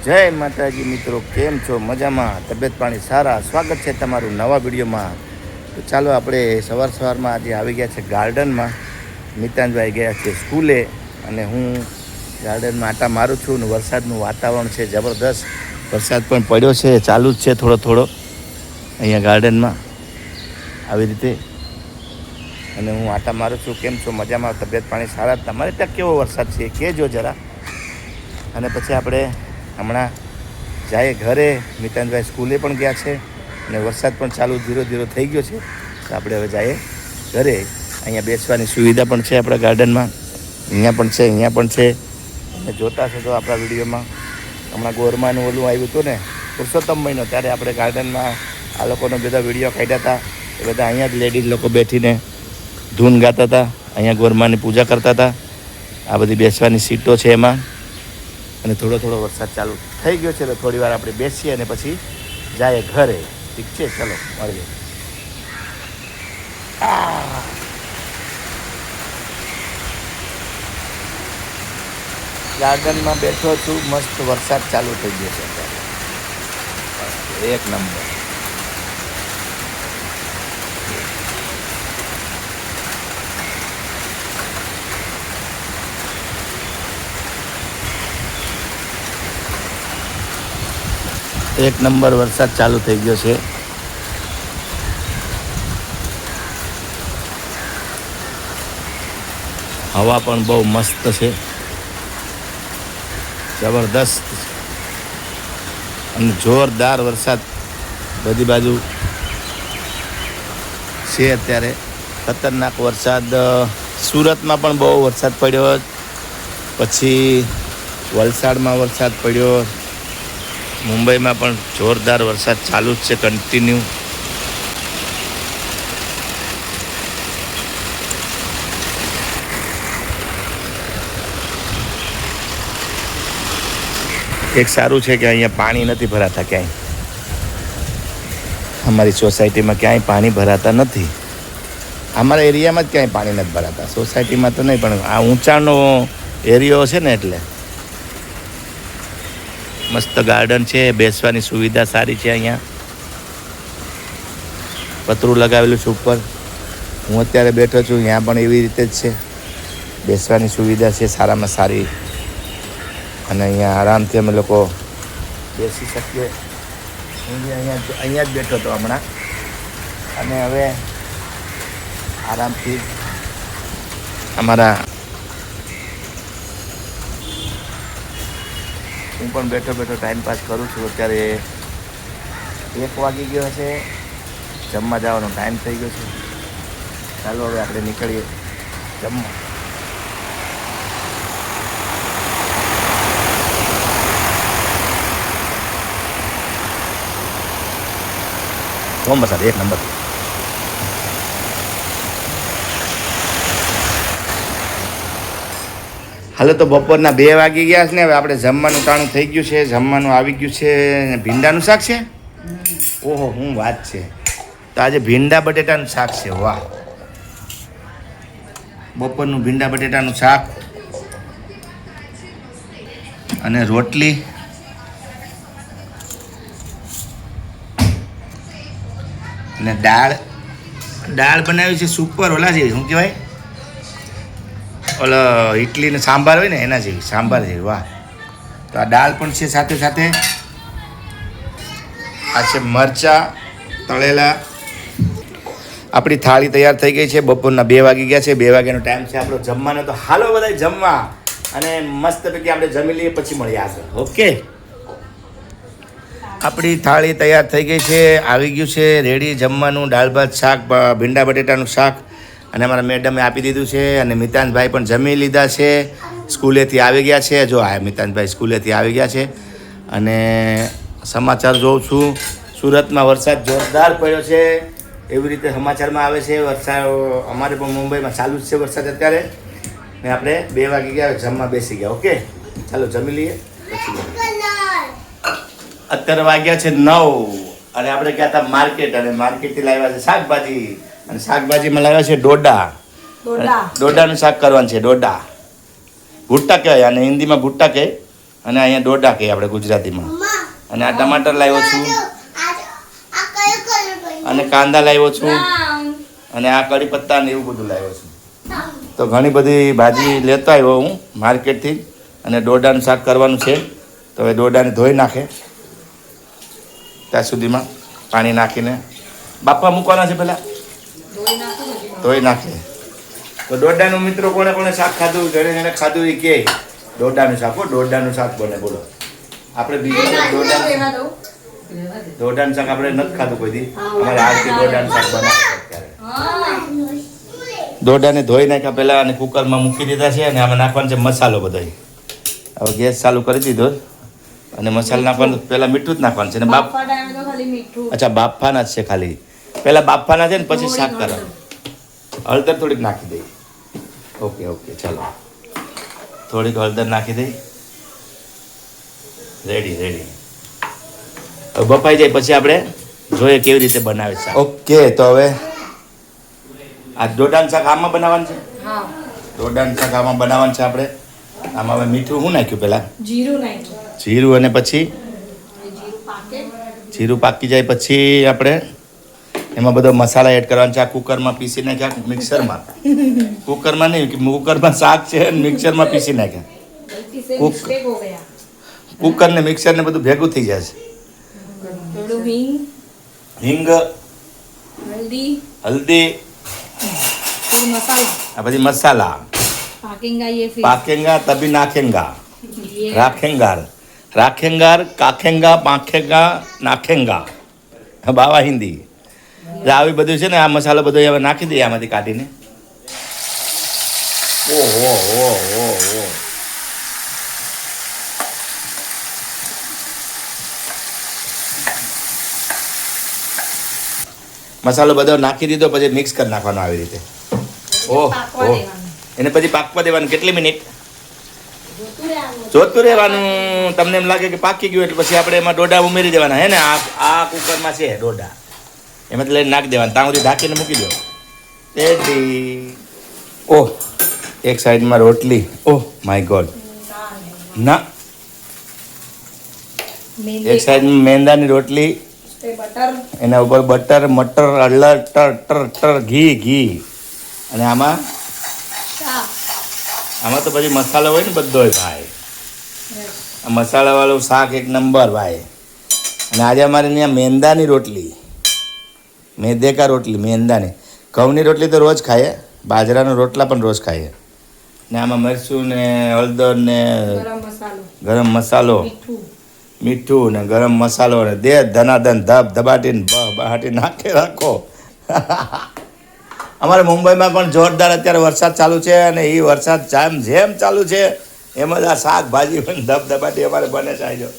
જય માતાજી મિત્રો, કેમ છો? મજામાં? તબિયત પાણી સારા? સ્વાગત છે તમારું નવા વિડીયોમાં. તો ચાલો આપણે સવારમાં આજે આવી ગયા છે ગાર્ડનમાં. મિતાનભાઈ ગયા છે સ્કૂલે અને હું ગાર્ડનમાં આટા મારું છું ને વરસાદનું વાતાવરણ છે જબરદસ્ત. વરસાદ પણ પડ્યો છે, ચાલુ જ છે થોડો થોડો અહીંયા ગાર્ડનમાં આવી રીતે. અને હું આટા મારું છું. કેમ છો? મજામાં? તબિયત પાણી સારા? તમારે ત્યાં કેવો વરસાદ છે કહેજો જરા. અને પછી આપણે હમણાં જાય ઘરે. મિતાનભાઈ સ્કૂલે પણ ગયા છે અને વરસાદ પણ ચાલુ ધીરો ધીરો થઈ ગયો છે. તો આપણે હવે જઈએ ઘરે. અહીંયા બેસવાની સુવિધા પણ છે આપણા ગાર્ડનમાં, અહીંયા પણ છે, અહીંયા પણ છે. અને જોતા છો તો આપણા વિડીયોમાં હમણાં ગોરમાનું ઓલું આવ્યું હતું ને પુરુષોત્તમ મહિનો, ત્યારે આપણે ગાર્ડનમાં આ લોકોનો બધા વિડીયો કાઢ્યા હતા. એ બધા અહીંયા જ લેડીઝ લોકો બેઠીને ધૂન ગાતા હતા, અહીંયા ગોરમાની પૂજા કરતા હતા. આ બધી બેસવાની સીટો છે એમાં. અને થોડો થોડો વરસાદ ચાલુ થઈ ગયો છે તો થોડી વાર આપણે બેસીએ અને પછી જાય ઘરે. ઠીક છે, ચલો મળીએ. ગાર્ડનમાં બેઠો છું, મસ્ત વરસાદ ચાલુ થઈ ગયો છે અત્યારે, એક નંબર. એક નંબર વરસાદ ચાલુ થઈ ગયો છે. હવા પણ બહુ મસ્ત છે, જબરદસ્ત અને જોરદાર વરસાદ બધી બાજુ છે અત્યારે. ખતરનાક વરસાદ. સુરતમાં પણ બહુ વરસાદ પડ્યો, પછી વલસાડમાં વરસાદ પડ્યો, મુંબઈમાં પણ જોરદાર વરસાદ ચાલુ જ છે કન્ટિન્યુ. એક સારું છે કે અહીંયા પાણી નથી ભરાતા ક્યાંય. અમારી સોસાયટીમાં ક્યાંય પાણી ભરાતા નથી. અમારા એરિયામાં જ ક્યાંય પાણી નથી ભરાતા, સોસાયટીમાં તો નહીં, પણ આ ઊંચાણનો એરિયો છે ને એટલે. મસ્ત ગાર્ડન છે, બેસવાની સુવિધા સારી છે. અહીંયા પતરું લગાવેલું છે ઉપર. હું અત્યારે બેઠો છું, ત્યાં પણ એવી રીતે જ છે, બેસવાની સુવિધા છે સારામાં સારી. અને અહીંયા આરામથી અમે લોકો બેસી શકીએ. હું અહીંયા જ બેઠો હતો હમણાં, અને હવે આરામથી અમારા હું પણ બેઠો બેઠો ટાઈમ પાસ કરું છું. અત્યારે 1 વાગી ગયો છે, જમવા જવાનો ટાઈમ થઈ ગયો છે. ચાલો હવે આપણે નીકળીએ જમવા. વરસાદ એક નંબર. હાલો, તો બપોરના 2 વાગી ગયા છે ને. હવે આપણે જમવાનું ટાણું થઈ ગયું છે, જમવાનું આવી ગયું છે. ભીંડાનું શાક છે. ઓહો, શું વાત છે! તો આજે ભીંડા બટેટાનું શાક છે. વાહ! બપોરનું ભીંડા બટેટાનું શાક અને રોટલી અને દાળ બનાવી છે સુપર. ઓલા જેવી શું કહેવાય, ઓલો ઇડલી ને સાંભાર હોય ને એના જેવી, સાંભાર જેવી. વાહ! તો આ દાળ પણ છે, સાથે સાથે આ છે મરચાં તળેલા. આપણી થાળી તૈયાર થઈ ગઈ છે. બપોરના 2 વાગી ગયા છે, 2 વાગ્યાનો ટાઈમ છે આપણો જમવાનો. તો હાલો બધા જમવા, અને મસ્ત પૈકી આપણે જમી લઈએ, પછી મળીએ આગળ. ઓકે, આપણી થાળી તૈયાર થઈ ગઈ છે, આવી ગયું છે રેડી જમવાનું. દાળ ભાત શાક, ભીંડા બટેટાનું શાક, અને અમારા મેડમે આપી દીધું છે. અને મિતાનભાઈ પણ જમી લીધા છે, સ્કૂલેથી આવી ગયા છે. જો આ મિતાનભાઈ સ્કૂલેથી આવી ગયા છે. અને સમાચાર જોઉં છું, સુરતમાં વરસાદ જોરદાર પડ્યો છે, એવી રીતે સમાચારમાં આવે છે. વરસાદ અમારે પણ મુંબઈમાં ચાલુ જ છે વરસાદ અત્યારે. ને આપણે 2 વાગી ગયા, જમવા બેસી ગયા. ઓકે, ચાલો જમી લઈએ પછી. અત્યારે વાગ્યા છે 9, અને આપણે ગયા હતા માર્કેટ, અને માર્કેટથી લાવ્યા છે શાકભાજી, અને શાકભાજીમાં લાવ્યા છે ડોડાનું શાક કરવાનું છે. ડોડા ભુટ્ટા કહેવાય, અને હિન્દીમાં ભુટ્ટા કહે. અને અહીંયા ડોડા કહીએ આપણે ગુજરાતીમાં. અને આ ટમાટર લાવ્યો છું અને કાંદા લાવ્યો છું અને આ કઢી પત્તા ને એવું બધું લાવ્યો છું. તો ઘણી બધી ભાજી લેતો આવ્યો હું માર્કેટથી. અને ડોડાનું શાક કરવાનું છે. તો હવે ડોડાને ધોઈ નાખે ત્યાં સુધીમાં પાણી નાખીને બાપા મૂકવાના છે પહેલાં ધોઈ નાખે. તો ડોડાનું મિત્રો કોણે કોણે શાક ખાધું જેણે જેણે ખાધું એ કહે ડોડાનું શાક હો ડોડાનું શાક બને બોલો. આપણે બીજું ડોડાનું શાક આપણે નથી ખાધું કોઈ દી. અમારે આજથી ડોડાનું શાક બનાવે અત્યારે. ડોડાને ધોઈ નાખ્યા પહેલાં અને કુકરમાં મૂકી દીધા છે અને આમાં નાખવાનો છે મસાલો બધો. હવે ગેસ ચાલુ કરી દીધો અને મસાલો નાખવાનું પહેલાં મીઠું જ નાખવાનું છે ને અચ્છા બાફાના જ છે ખાલી. પહેલાં બાફાના છે ને પછી શાક કરવાનું. હળદર થોડીક નાખી દઈ. ઓકે ઓકે ચાલો થોડીક હળદર નાખી દઈ. Ready ready. હવે બફાઈ જાય પછી આપણે જોઈએ કેવી રીતે બનાવે શાક. ઓકે તો હવે આ ડોડાનું શાક આમાં બનાવવાનું છે. ડોડાનું શાક આમાં બનાવવાનું છે આપણે. આમાં હવે મીઠું શું નાખ્યું પહેલાં જીરું અને પછી જીરું પાકી જાય પછી આપણે એમાં બધો મસાલા એડ કરવાનો છે. આ કુકરમાં પીસી નાખ્યા મિક્સરમાં. કુકરમાં નહીં કુકરમાં શાક છે મિક્સરમાં પીસી નાખ્યા. કુકર ને મિક્સર ને બધું ભેગું થઈ જશે. હિંગ હલ્દી આ બધી મસાલા પાકેંગા તभी નાખેંગા રાખેંગાર રાખેંગાર કાખેંગા પાંખેંગા નાખેંગા બાવા હિન્દી. આવી બધું છે ને આ મસાલો બધો હવે નાખી દઈએ આમાંથી કાઢીને. ઓહો હો હો હો મસાલો બધો નાખી દીધો પછી મિક્સ કરી નાખવાનો આવી રીતે. ઓહ એને પછી પાકવા દેવાનું. કેટલી મિનિટ જોતું રહેવાનું. તમને એમ લાગે કે પાકી ગયું એટલે પછી આપણે એમાં ડોડા ઉમેરી દેવાના હે ને. આ કુકરમાં છે ડોડા એમાં લઈને નાખી દેવાના. ત્યાં સુધી ઢાંકીને મૂકી દો. રેડી. ઓહ એક સાઈડમાં રોટલી. ઓહ માય ગોડ ના એક સાઈડમાં મેંદાની રોટલી એના ઉપર બટર મટર હળદર ટર ઘી ઘી અને આમાં તો પછી મસાલો હોય ને બધો હોય ભાઈ. આ મસાલાવાળું શાક એક નંબર ભાઈ. અને આજે અમારે ત્યાં મેંદાની રોટલી મેંદે કા રોટલી મેંદાની. ઘઉંની રોટલી તો રોજ ખાઈએ. બાજરાનો રોટલા પણ રોજ ખાઈએ. ને આમાં મરચું ને હળદર ને ગરમ મસાલો મીઠું ને ગરમ મસાલો ને દે ધનાધન ધબ ધબાટીને બહાટી નાખે રાખો. અમારે મુંબઈમાં પણ જોરદાર અત્યારે વરસાદ ચાલુ છે અને એ વરસાદ જેમ ચાલુ છે એમ જ આ શાકભાજી પણ ધબ ધબાટી અમારે બને છે. આજો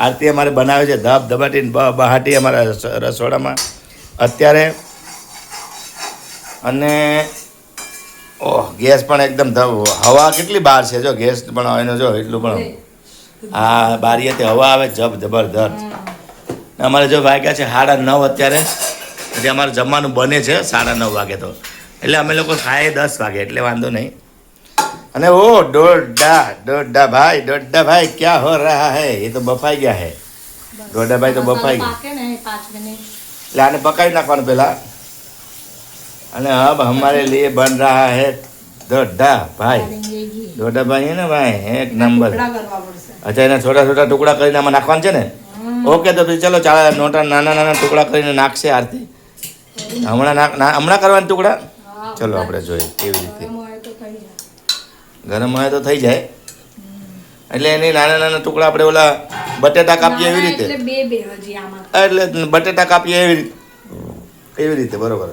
આરતી અમારે બનાવે છે ધબ ધબાટીને બહાટી અમારા રસોડામાં અત્યારે. અને ઓહ ગેસ પણ એકદમ હવા કેટલી બહાર છે જો ગેસ પણ એનો જો એટલું પણ હા બારીએથી હવા આવે જબરદસ્ત. અમારે જો વાગ્યા છે 9:30 અત્યારે. એટલે અમારે જમવાનું બને છે 9:30 વાગે તો. એટલે અમે લોકો ખાઈએ 10 વાગે એટલે વાંધો નહીં. અને ઓ ડોડા ભાઈ ક્યાં હો રહા હૈ. એ તો બફાઈ ગયા હે. ડોડા ભાઈ તો બફાઈ ગયા એટલે આને પકાવી નાખવાનું પહેલાં. અને अब हमारे लिए बन रहा है डोडा भाई. डोडा भाई है ना भाई एक नंबर. अच्छा એના છોટા છોટા ટુકડા કરીને આમાં નાખવાનું છે ને. ઓકે તો પછી ચલો નાના ટુકડા કરીને નાખશે આરતી. હમણાં કરવાના ટુકડા. ચલો આપણે જોઈએ કેવી રીતે. ગરમ હોય તો થઈ જાય. એટલે એની નાના ટુકડા આપણે ઓલા બટેટા કાપીએ એવી રીતે. એટલે બટેટા કાપીએ એવી રીતે બરોબર.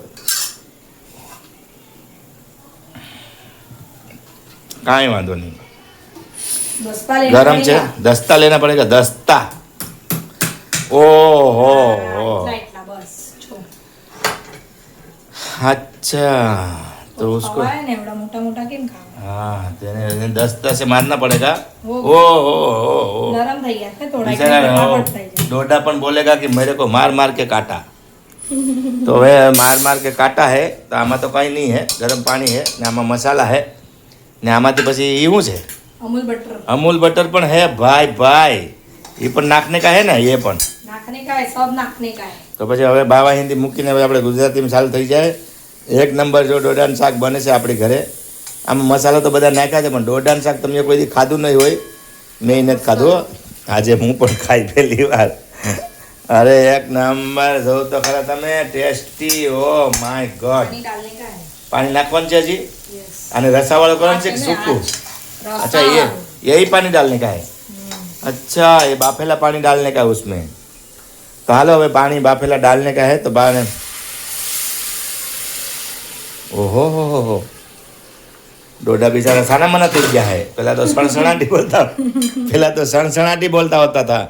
કાંઈ વાંધો નહીં. गरम છે दस्ता लेना पड़ेगा दस्ता. ओहो अच्छा तो उसको हाँ तेने दस्ता से मारना पड़ेगा. ओहो डोडा पण बोलेगा कि मेरे को मार मार के काटा. तो वे मार के काटा है तो आमा तो कहीं नहीं है. गरम पानी है ने आमा मसाला है ने आमाથી પછી ઈ શું છે अमूल बटर अमूल बटर पण है भाई भाई ये पण नाखने का है ને ये પણ नाखने का है, सब नाखने का है. તો પછી હવે બાવા હિન્દી મૂકીને હવે આપણે ગુજરાતીમાં ચાલુ થઈ જાય. એક નંબર જો ડોડાનું શાક બને છે આપણી ઘરે. આમાં મસાલો તો બધા નાખ્યા છે પણ ડોડાનું શાક તમે કોઈ દી ખાધું નહીં હોય. મેં નથી ખાધું, આજે હું પણ ખાઈ પહેલી વાર. અરે એક નંબર, જો તો ખરા તમે, ટેસ્ટી. Oh my God. पानी डालने का है. પાણી નાખવાનું છે હજી? यस. અને રસાવાળું કરવાનું છે કે સૂકું? अच्छा ये यही पानी डालने का है. अच्छा ये बाफेला पानी डालने का है उसमें. तो हालो હવે પાણી બાફેલા डालने का है तो बाने ओहो हो डोडा बेचारा साना मना થઈ ગયા है. पहला तो सनसनाटी बोलता होता था,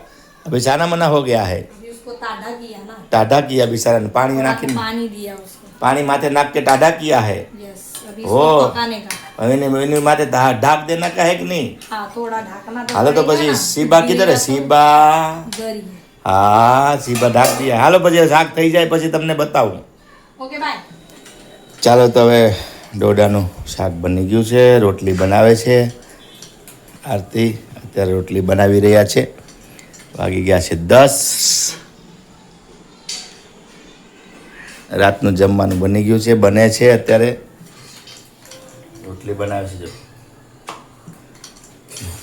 अभी साना मना हो गया है. अभी उसको टाढ़ा किया ना. टाढ़ा किया बेचारा ने, पानी नाखी पानी दिया उसको. पानी माथे नाख के टाढ़ा किया है. यस. अभी ओ. इसको पकाने का. હવે એને માથે ઢાક દેના का है कि नहीं? हाँ, थोड़ा ढकना तो हालो तो पड़ेगा પછી ना. સીબા કીધો રે, સીબા. गरी. હા સીબા ઢાક દીયા. હાલો પછી શાક થઈ જાય પછી તમને બતાવું. Okay bye. ચાલો તો હવે ડોડાનું શાક બની ગયું છે. રોટલી બનાવે છે આરતી, અત્યારે રોટલી બનાવી રહ્યા છે. વાગી ગયા છે 10. રાતનું જમવાનું બની ગયું છે, બને છે અત્યારે. રોટલી બનાવે છે. જો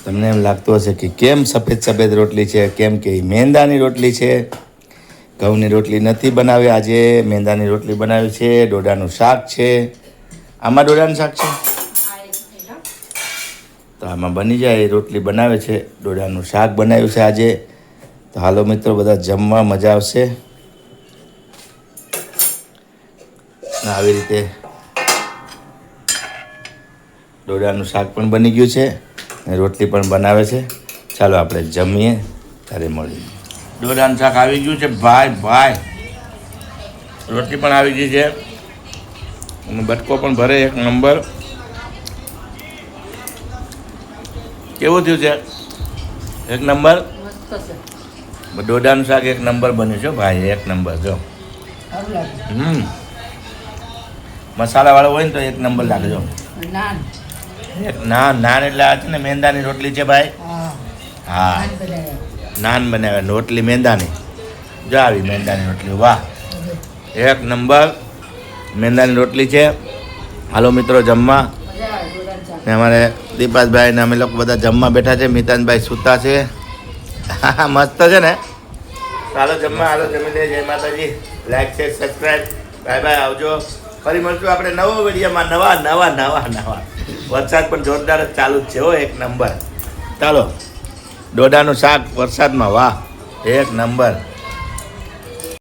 તમને એમ લાગતું હશે કે કેમ સફેદ સફેદ રોટલી છે, કેમ કે મેંદાની રોટલી છે. ઘઉંની રોટલી નથી બનાવી આજે, મેંદાની રોટલી બનાવી છે. ડોડાનું શાક છે. આમાં ડોડાનું શાક છે हाँ, एक मिनट. તો આમાં બની જાય. રોટલી બનાવે છે, ડોડાનું શાક બનાવ્યું છે આજે. તો હાલો મિત્રો બધા જમવા, મજા આવશે. અને આવી રીતે ડોડાનું શાક પણ બની ગયું છે અને રોટલી પણ બનાવે છે. ચાલો આપણે જમીએ ત્યારે મળીએ. ડોડાનું શાક આવી ગયું છે ભાઈ ભાઈ. રોટલી પણ આવી ગઈ છે અને બટકો પણ ભરે એક નંબર. કેવું થયું છે? એક નંબર. मस्त से. ડોડાનું શાક એક નંબર બન્યું છે ભાઈ, એક નંબર. જો મસાલાવાળો હોય ને તો એક નંબર લાગે. જો नान. એક નાન એટલે આ છે ને મેંદાની રોટલી છે ભાઈ. हाँ. હા નાન બનાવ્યા, રોટલી મેંદાની. જો આવી મેંદાની રોટલી, વાહ એક નંબર મેંદાની રોટલી છે. હાલો મિત્રો જમવા. मजा आया डोडा चाट. ને અમારે દીપાસભાઈ ને અમે લોકો બધા જમવા બેઠા છે. મિતાનભાઈ સૂતા છે. મસ્ત છે ને? ચાલો જમવા, હાલો જમી લે. જય માતાજી. લાઈક છે, સબસ્ક્રાઈબ. બાય બાય, આવજો. ફરી મળશું આપણે નવો વિડીયોમાં. નવા વરસાદ પણ જોરદાર જ ચાલુ જ છે હો, એક નંબર. ચાલો ડોડાનું શાક વરસાદમાં, વાહ એક નંબર.